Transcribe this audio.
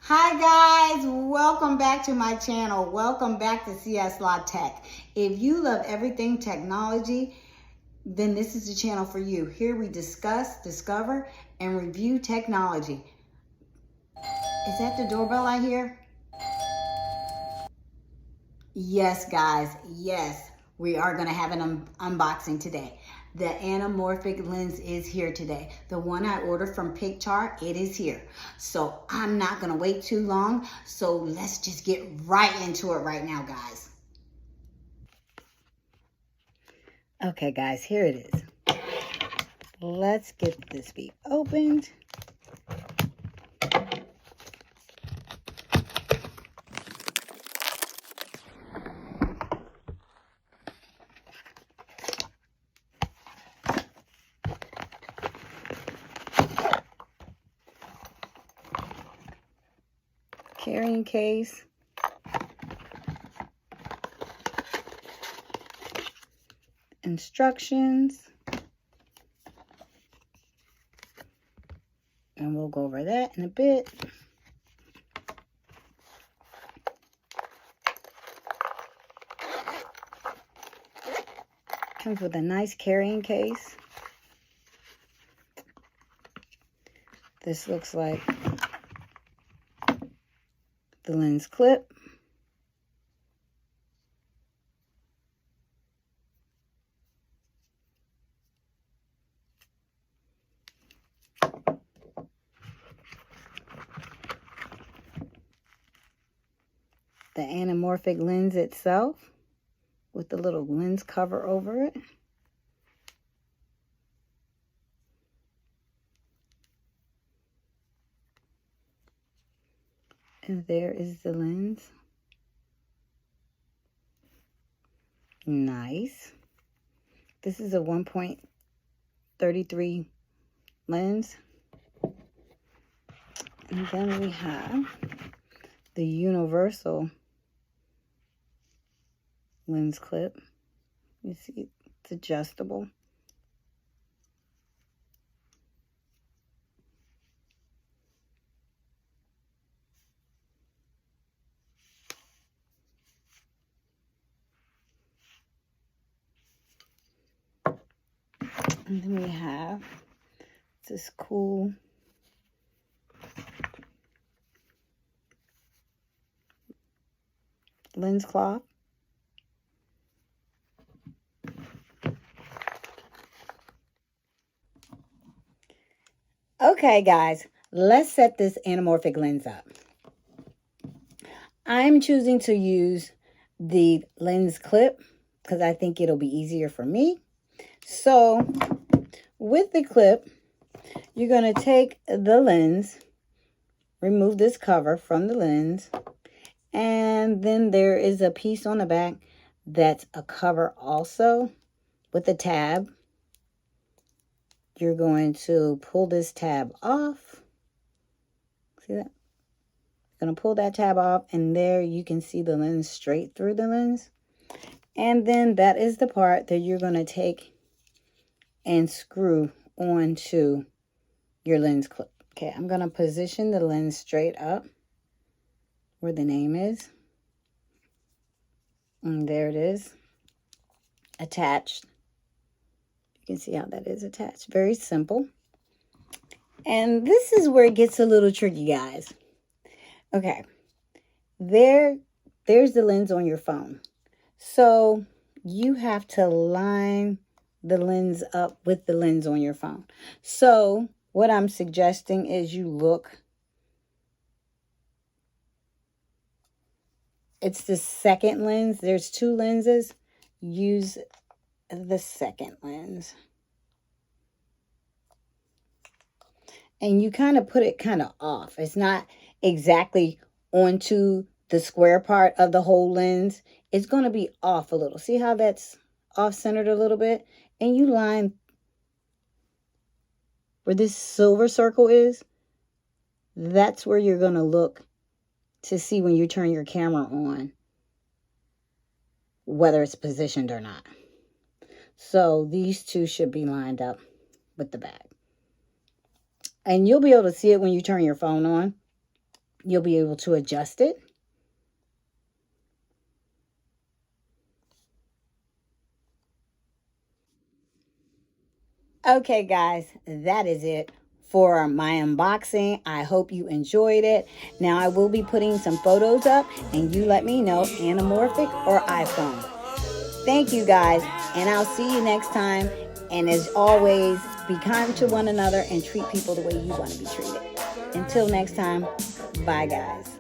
Hi guys, welcome back to my channel. Welcome back to CS Law Tech. If you love everything technology, then this is the channel for you. Here we discuss, discover, and review technology. Is that the doorbell I hear? Yes guys, yes. We are going to have an unboxing today. The anamorphic lens is here today. The one I ordered from PICTAR, it is here. So I'm not going to wait too long. So let's just get right into it right now, guys. Okay, guys, here it is. Let's get this bead opened. Carrying case. Instructions. And we'll go over that in a bit. Comes with a nice carrying case. This looks like the lens clip. The anamorphic lens itself with the little lens cover over it. And there is the lens. Nice. This is a 1.33 lens. And then we have the universal lens clip. You see, it's adjustable. And then we have this cool lens cloth. Okay, guys, let's set this anamorphic lens up. I'm choosing to use the lens clip because I think it'll be easier for me. So with the clip, you're going to take the lens, remove this cover from the lens, and then there is a piece on the back that's a cover also with a tab. You're going to pull this tab off. See that? Going to pull that tab off, and there you can see the lens straight through the lens. And then that is the part that you're going to take and screw onto your lens clip. Okay, I'm going to position the lens straight up where the name is. And there it is, attached. You can see how that is attached. Very simple. And this is where it gets a little tricky, guys. Okay, there's the lens on your phone. So you have to line the lens up with the lens on your phone. So what I'm suggesting is you look. It's the second lens. There's two lenses. Use the second lens. And you kind of put it kind of off. It's not exactly onto the square part of the whole lens. It's going to be off a little. See how that's off-centered a little bit? And you line where this silver circle is. That's where you're going to look to see when you turn your camera on whether it's positioned or not. So these two should be lined up with the back. And you'll be able to see it when you turn your phone on. you'll be able to adjust it. Okay, guys, that is it for my unboxing. I hope you enjoyed it. Now, I will be putting some photos up, and you let me know, anamorphic or iPhone. Thank you, guys, and I'll see you next time. And as always, be kind to one another and treat people the way you want to be treated. Until next time, bye, guys.